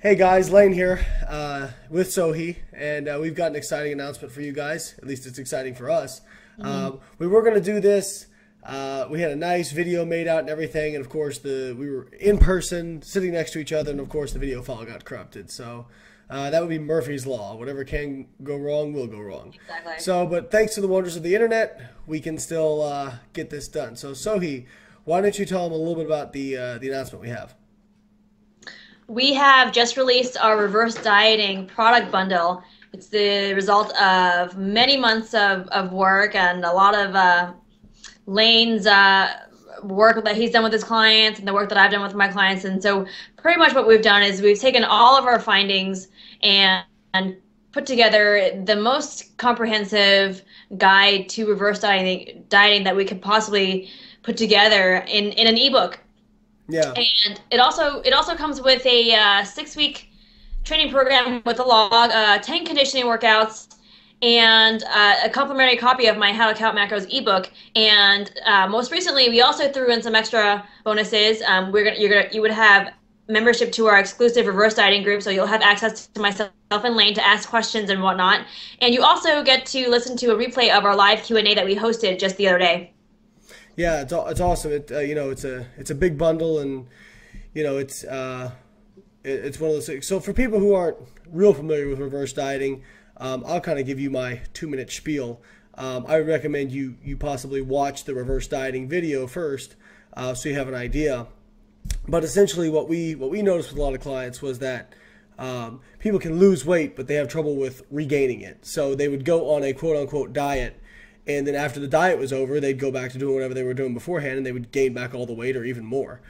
Hey guys, Lane here with Sohi, and we've got an exciting announcement for you guys. At least it's exciting for us. We were going to do this. We had a nice video made out and everything, and of course we were in person, sitting next to each other, and of course the video file got corrupted. So that would be Murphy's Law. Whatever can go wrong will go wrong. Exactly. So, but thanks to the wonders of the internet, we can still get this done. So Sohi, why don't you tell them a little bit about the announcement we have? We have just released our reverse dieting product bundle. It's the result of many months of work and a lot of Lane's work that he's done with his clients and the work that I've done with my clients. And so pretty much what we've done is we've taken all of our findings and put together the most comprehensive guide to reverse dieting that we could possibly put together in an ebook. Yeah. And it also comes with a 6-week training program with a log, 10 conditioning workouts, and a complimentary copy of my How to Count Macros ebook. And most recently, we also threw in some extra bonuses. You would have membership to our exclusive reverse dieting group, so you'll have access to myself and Lane to ask questions and whatnot. And you also get to listen to a replay of our live Q&A that we hosted just the other day. Yeah, it's awesome. It's a big bundle, and it's one of those things. So for people who aren't real familiar with reverse dieting, I'll kind of give you my 2-minute spiel. I would recommend you possibly watch the reverse dieting video first, so you have an idea. But essentially, what we noticed with a lot of clients was that people can lose weight, but they have trouble with regaining it. So they would go on a quote unquote diet. And then after the diet was over, they'd go back to doing whatever they were doing beforehand, and they would gain back all the weight or even more.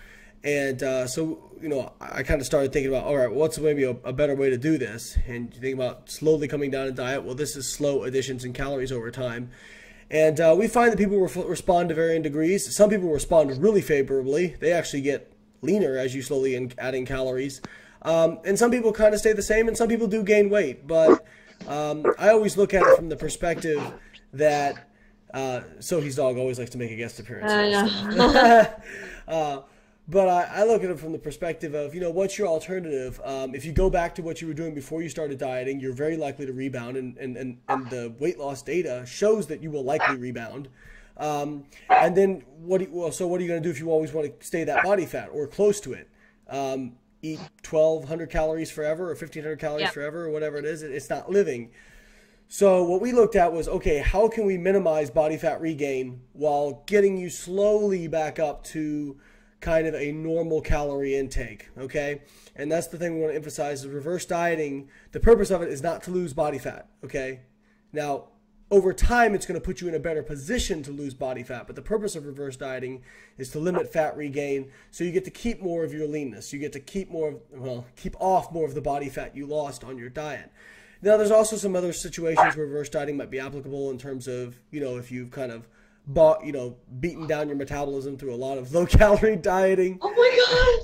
And so I kind of started thinking about, all right, what's maybe a better way to do this? And you think about slowly coming down in diet. Well, this is slow additions in calories over time. And we find that people respond to varying degrees. Some people respond really favorably. They actually get leaner as you slowly add in calories. And some people kind of stay the same, and some people do gain weight. But I always look at it from the perspective that Sohi's dog always likes to make a guest appearance. But I look at it from the perspective of, what's your alternative? If you go back to what you were doing before you started dieting, you're very likely to rebound, and the weight loss data shows that you will likely rebound. And then what are you going to do if you always want to stay that body fat or close to it? Eat 1,200 calories forever or 1,500 calories forever or whatever it is. It's not living. So what we looked at was, okay, how can we minimize body fat regain while getting you slowly back up to kind of a normal calorie intake, okay? And that's the thing we want to emphasize is reverse dieting. The purpose of it is not to lose body fat, okay? Now, over time, it's going to put you in a better position to lose body fat, but the purpose of reverse dieting is to limit fat regain, so you get to keep more of your leanness. You get to keep off more of the body fat you lost on your diet. Now, there's also some other situations where reverse dieting might be applicable in terms of, if you've kind of beaten down your metabolism through a lot of low-calorie dieting. Oh my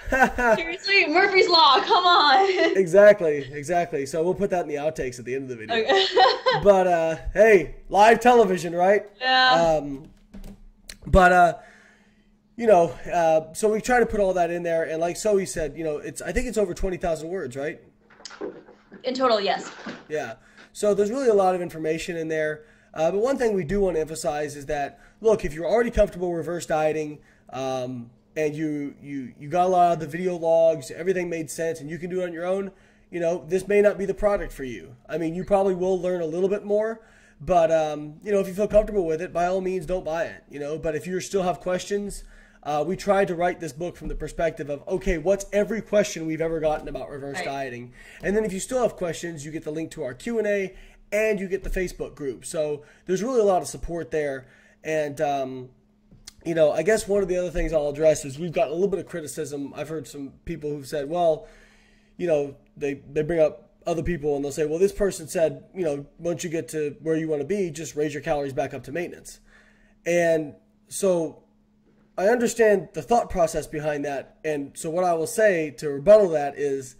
God! Seriously, Murphy's Law, come on! Exactly. So we'll put that in the outtakes at the end of the video. Okay. But, hey, live television, right? Yeah. So we try to put all that in there, and like Zoe said, I think it's over 20,000 words, right? In total, yes. Yeah. So there's really a lot of information in there. But one thing we do want to emphasize is that, look, if you're already comfortable reverse dieting, and you got a lot of the video logs, everything made sense, and you can do it on your own, this may not be the product for you. I mean, you probably will learn a little bit more, but, if you feel comfortable with it, by all means, don't buy it, But if you still have questions, we tried to write this book from the perspective of, okay, what's every question we've ever gotten about reverse dieting? And then if you still have questions, you get the link to our Q&A and you get the Facebook group. So there's really a lot of support there. And, I guess one of the other things I'll address is we've got a little bit of criticism. I've heard some people who've said, well, they bring up other people and they'll say, well, this person said, once you get to where you want to be, just raise your calories back up to maintenance. And so I understand the thought process behind that, and so what I will say to rebuttal that is,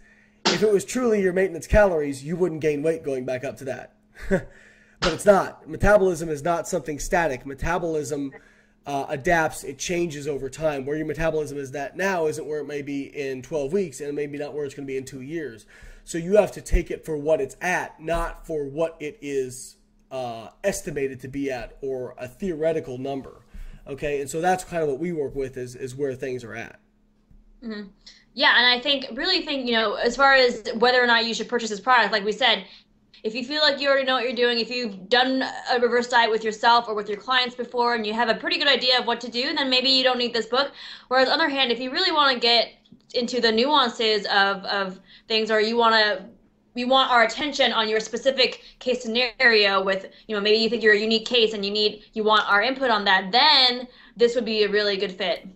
if it was truly your maintenance calories, you wouldn't gain weight going back up to that. But it's not. Metabolism is not something static. Metabolism adapts, it changes over time. Where your metabolism is at now isn't where it may be in 12 weeks, and maybe not where it's going to be in 2 years. So you have to take it for what it's at, not for what it is estimated to be at, or a theoretical number. Okay, and so that's kind of what we work with, is where things are at. Mm-hmm. Yeah, and I really think, as far as whether or not you should purchase this product, like we said, if you feel like you already know what you're doing, if you've done a reverse diet with yourself or with your clients before and you have a pretty good idea of what to do, then maybe you don't need this book. Whereas on the other hand, if you really want to get into the nuances of things, or you want our attention on your specific case scenario with, maybe you think you're a unique case and you want our input on that, then this would be a really good fit.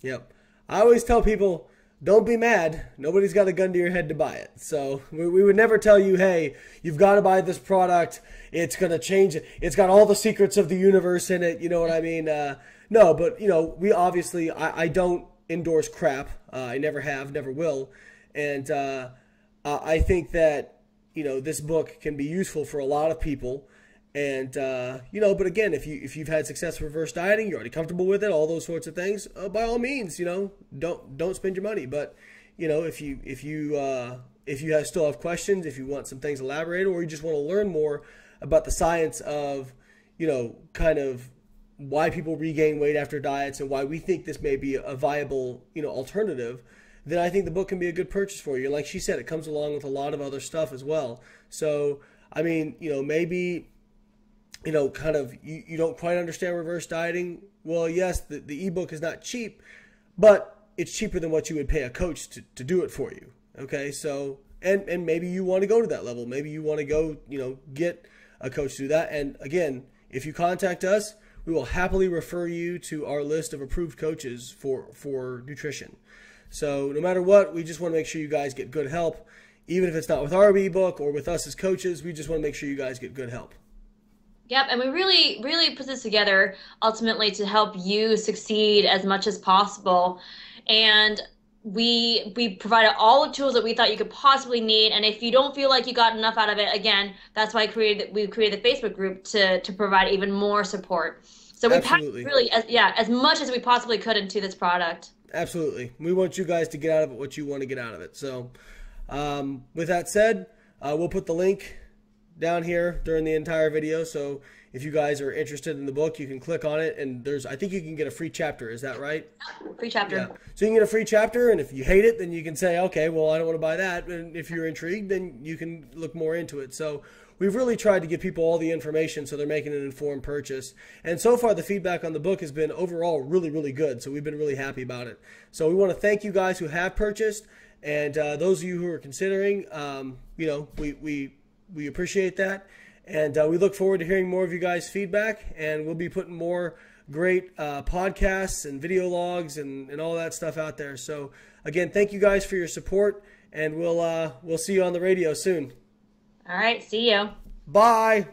Yep. I always tell people, don't be mad. Nobody's got a gun to your head to buy it. So we would never tell you, hey, you've got to buy this product. It's going to change it. It's got all the secrets of the universe in it. You know what I mean? No, but, we obviously, I don't endorse crap. I never have, never will. And I think that, this book can be useful for a lot of people. And, but again, if you've had success with reverse dieting, you're already comfortable with it, all those sorts of things, by all means, don't spend your money. But, if you still have questions, if you want some things elaborated, or you just want to learn more about the science of, kind of why people regain weight after diets and why we think this may be a viable, alternative, then I think the book can be a good purchase for you. And like she said, it comes along with a lot of other stuff as well. So, I mean, maybe, kind of you don't quite understand reverse dieting. Well, yes, the ebook is not cheap, but it's cheaper than what you would pay a coach to do it for you. Okay, so and maybe you want to go to that level. Maybe you want to go, get a coach to do that. And again, if you contact us, we will happily refer you to our list of approved coaches for nutrition. So no matter what, we just want to make sure you guys get good help. Even if it's not with our ebook or with us as coaches, we just want to make sure you guys get good help. Yep, and we really, really put this together ultimately to help you succeed as much as possible. And we provided all the tools that we thought you could possibly need. And if you don't feel like you got enough out of it, again, that's why we created the Facebook group to provide even more support. So we packed really as much as we possibly could into this product. Absolutely. We want you guys to get out of it what you want to get out of it. So with that said, we'll put the link down here during the entire video. So if you guys are interested in the book, you can click on it, and I think you can get a free chapter. Is that right? Free chapter. Yeah. So you can get a free chapter, and if you hate it, then you can say, okay, well, I don't want to buy that. And if you're intrigued, then you can look more into it. So we've really tried to give people all the information so they're making an informed purchase. And so far, the feedback on the book has been overall really, really good. So we've been really happy about it. So we want to thank you guys who have purchased, and those of you who are considering, we appreciate that. And we look forward to hearing more of you guys' feedback. And we'll be putting more great podcasts and video logs and all that stuff out there. So again, thank you guys for your support, and we'll see you on the radio soon. All right, see you. Bye.